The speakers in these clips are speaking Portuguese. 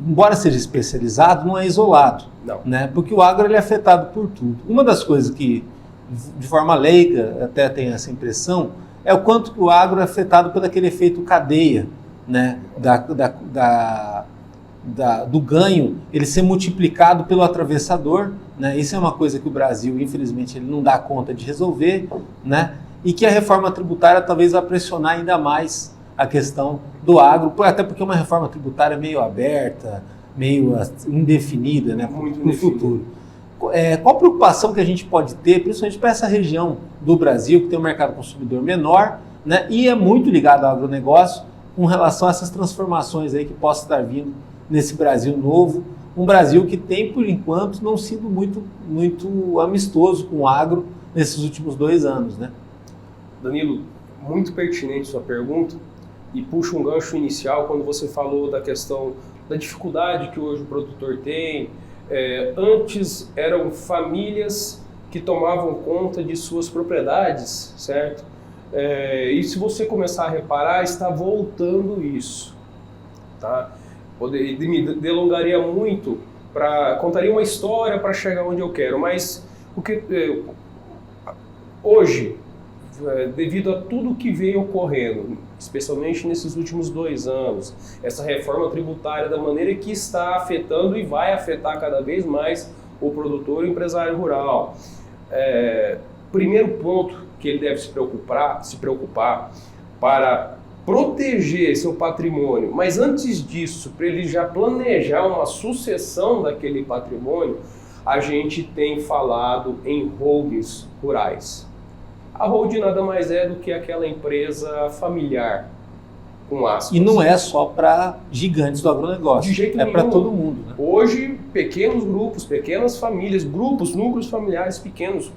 embora seja especializado, não é isolado. Não. Né? Porque o agro ele é afetado por tudo. Uma das coisas que, de forma leiga, até tem essa impressão, é o quanto que o agro é afetado por aquele efeito cadeia, né? Do ganho, ele ser multiplicado pelo atravessador, né? Isso é uma coisa que o Brasil, infelizmente, ele não dá conta de resolver, né? E que a reforma tributária talvez vá pressionar ainda mais a questão do agro, até porque é uma reforma tributária meio aberta, meio indefinida, né? No futuro. Qual a preocupação que a gente pode ter, principalmente para essa região do Brasil, que tem um mercado consumidor menor, né? E é muito ligado ao agronegócio, com relação a essas transformações aí que possam estar vindo nesse Brasil novo, um Brasil que tem, por enquanto, não sido muito amistoso com o agro nesses últimos 2 anos, né? Danilo, muito pertinente sua pergunta e puxa um gancho inicial quando você falou da questão da dificuldade que hoje o produtor tem. Antes eram famílias que tomavam conta de suas propriedades, certo? E se você começar a reparar, está voltando isso, tá? Me delongaria muito, contaria uma história para chegar onde eu quero, mas hoje, devido a tudo que vem ocorrendo, especialmente nesses últimos 2 anos, essa reforma tributária da maneira que está afetando e vai afetar cada vez mais o produtor e o empresário rural. Primeiro ponto que ele deve se preocupar para proteger seu patrimônio, mas antes disso, para ele já planejar uma sucessão daquele patrimônio, a gente tem falado em holdings rurais. A holding nada mais é do que aquela empresa familiar, com aspas. E não é só para gigantes do agronegócio, de jeito nenhum. É para todo mundo. Né? Hoje, pequenos grupos, pequenas famílias, núcleos familiares pequenos,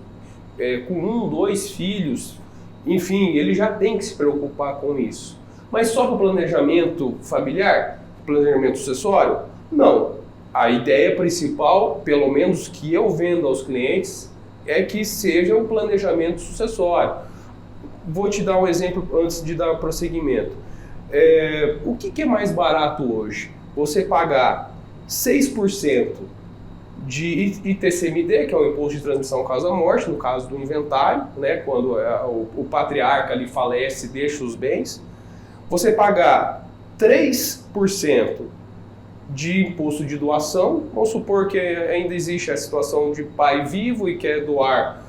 com 1, 2 filhos, enfim, ele já tem que se preocupar com isso. Mas só para o planejamento familiar, planejamento sucessório? Não. A ideia principal, pelo menos que eu vendo aos clientes, é que seja um planejamento sucessório. Vou te dar um exemplo antes de dar prosseguimento. O que é mais barato hoje? Você pagar 6% de ITCMD, que é o Imposto de Transmissão Causa-Morte, no caso do inventário, né, quando o patriarca ali falece e deixa os bens, você pagar 3% de imposto de doação, vamos supor que ainda existe a situação de pai vivo e quer doar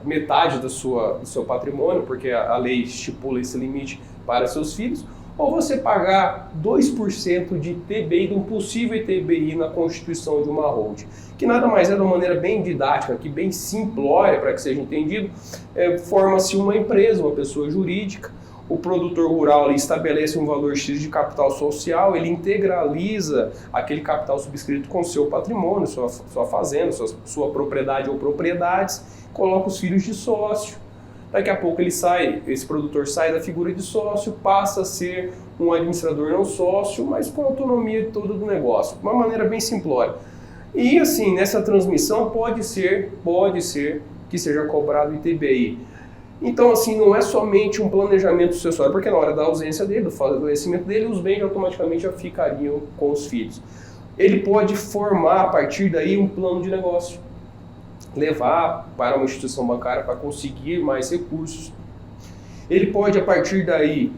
metade do seu patrimônio, porque a lei estipula esse limite para seus filhos, ou você pagar 2% de ITBI, de um possível ITBI na constituição de uma holding, que nada mais é de uma maneira bem didática, que bem simplória para que seja entendido, forma-se uma empresa, uma pessoa jurídica, o produtor rural ali estabelece um valor X de capital social, ele integraliza aquele capital subscrito com o seu patrimônio, sua fazenda, sua propriedade ou propriedades, coloca os filhos de sócio. Daqui a pouco esse produtor sai da figura de sócio, passa a ser um administrador não sócio, mas com autonomia toda do negócio, de uma maneira bem simplória. E assim, nessa transmissão pode ser que seja cobrado ITBI. Então, assim, não é somente um planejamento sucessório, porque na hora da ausência dele, do falecimento dele, os bens automaticamente já ficariam com os filhos. Ele pode formar, a partir daí, um plano de negócio. Levar para uma instituição bancária para conseguir mais recursos. Ele pode, a partir daí,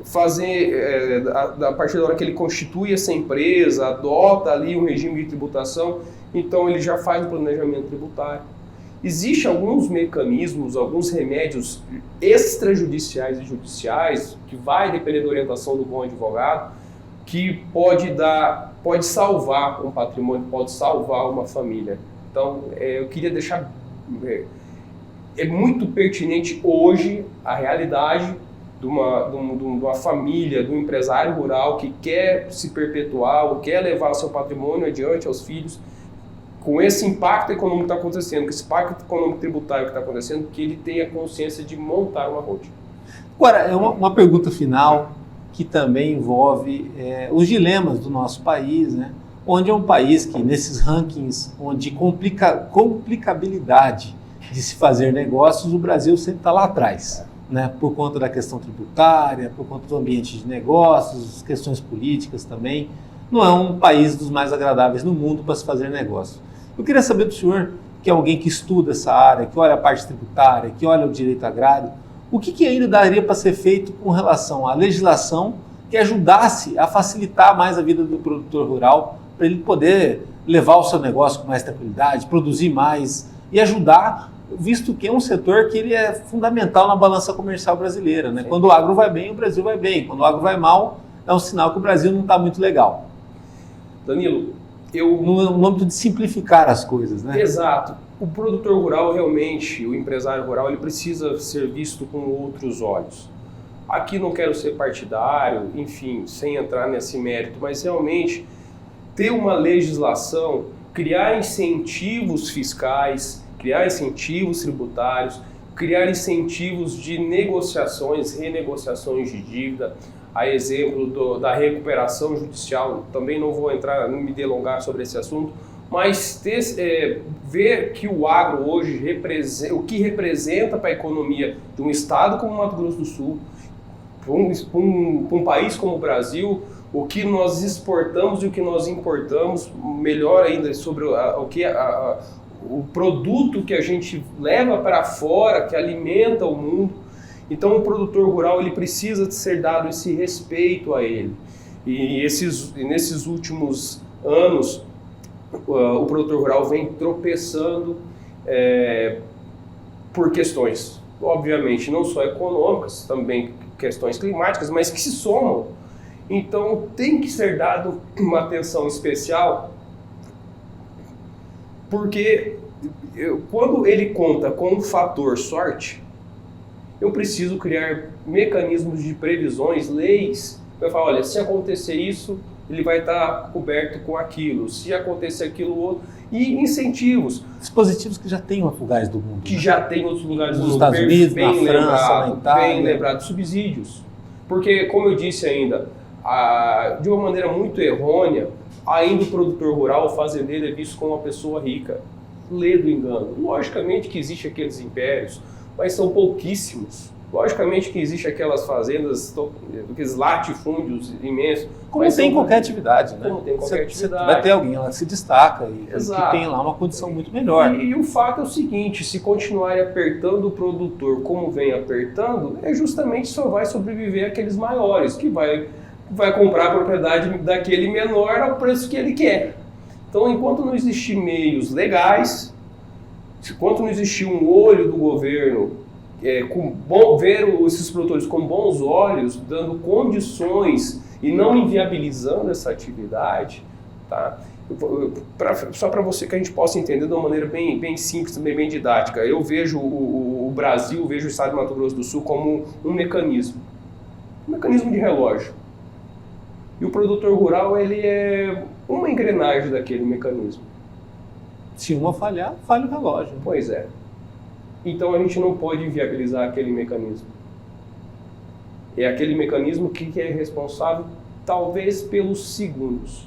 fazer, a partir da hora que ele constitui essa empresa, adota ali um regime de tributação, então ele já faz o planejamento tributário. Existem alguns mecanismos, alguns remédios extrajudiciais e judiciais, que vai depender da orientação do bom advogado, que pode salvar um patrimônio, pode salvar uma família. Então, eu queria deixar... É muito pertinente hoje a realidade de uma família, de um empresário rural que quer se perpetuar, ou quer levar o seu patrimônio adiante aos filhos, com esse impacto econômico que está acontecendo, com esse impacto econômico tributário que está acontecendo, que ele tenha consciência de montar uma holding. Agora, uma pergunta final que também envolve os dilemas do nosso país, né? Onde é um país que, nesses rankings, onde complicabilidade de se fazer negócios, o Brasil sempre está lá atrás, né? Por conta da questão tributária, por conta do ambiente de negócios, questões políticas também, não é um país dos mais agradáveis no mundo para se fazer negócio. Eu queria saber do senhor, que é alguém que estuda essa área, que olha a parte tributária, que olha o direito agrário, o que ainda daria para ser feito com relação à legislação que ajudasse a facilitar mais a vida do produtor rural, para ele poder levar o seu negócio com mais tranquilidade, produzir mais e ajudar, visto que é um setor que ele é fundamental na balança comercial brasileira, né? Quando o agro vai bem, o Brasil vai bem. Quando o agro vai mal, é um sinal que o Brasil não está muito legal. Danilo, no âmbito de simplificar as coisas, né? Exato. O produtor rural realmente, o empresário rural, ele precisa ser visto com outros olhos. Aqui não quero ser partidário, enfim, sem entrar nesse mérito, mas realmente ter uma legislação, criar incentivos fiscais, criar incentivos tributários, criar incentivos de negociações, renegociações de dívida, a exemplo da recuperação judicial. Também não vou entrar, não me delongar sobre esse assunto, mas ver que o agro hoje o que representa para a economia de um estado como Mato Grosso do Sul, para um país como o Brasil, o que nós exportamos e o que nós importamos, melhor ainda sobre o produto que a gente leva para fora, que alimenta o mundo. Então o produtor rural ele precisa ser dado esse respeito a ele. E nesses últimos anos, o produtor rural vem tropeçando por questões, obviamente, não só econômicas, também questões climáticas, mas que se somam. Então tem que ser dado uma atenção especial, porque quando ele conta com um fator sorte, eu preciso criar mecanismos de previsões, leis, para falar, olha, se acontecer isso, ele vai estar coberto com aquilo, se acontecer aquilo outro, e incentivos. Dispositivos que já tem em outros lugares do mundo. Que já tem em outros lugares do mundo. Nos Estados Unidos, na França, na Itália. Bem lembrado, subsídios. Porque, como eu disse ainda, de uma maneira muito errônea, ainda o produtor rural, o fazendeiro é visto como uma pessoa rica. Lê do engano. Logicamente que existem aqueles impérios, mas são pouquíssimos. Logicamente que existem aquelas fazendas, aqueles latifúndios imensos. Como tem qualquer atividade, né? Como tem qualquer atividade. Vai ter alguém lá que se destaca e que tem lá uma condição muito melhor. E o fato é o seguinte, se continuarem apertando o produtor como vem apertando, justamente só vai sobreviver aqueles maiores, que vai comprar a propriedade daquele menor ao preço que ele quer. Então, enquanto não existir meios legais, enquanto não existir um olho do governo ver esses produtores com bons olhos, dando condições e não inviabilizando essa atividade, tá? Só para você que a gente possa entender de uma maneira bem simples, também bem didática, eu vejo o Brasil, vejo o estado de Mato Grosso do Sul como um mecanismo de relógio. E o produtor rural, ele é uma engrenagem daquele mecanismo. Se uma falhar, falha o relógio. Pois é. Então a gente não pode inviabilizar aquele mecanismo. É aquele mecanismo que é responsável, talvez, pelos segundos.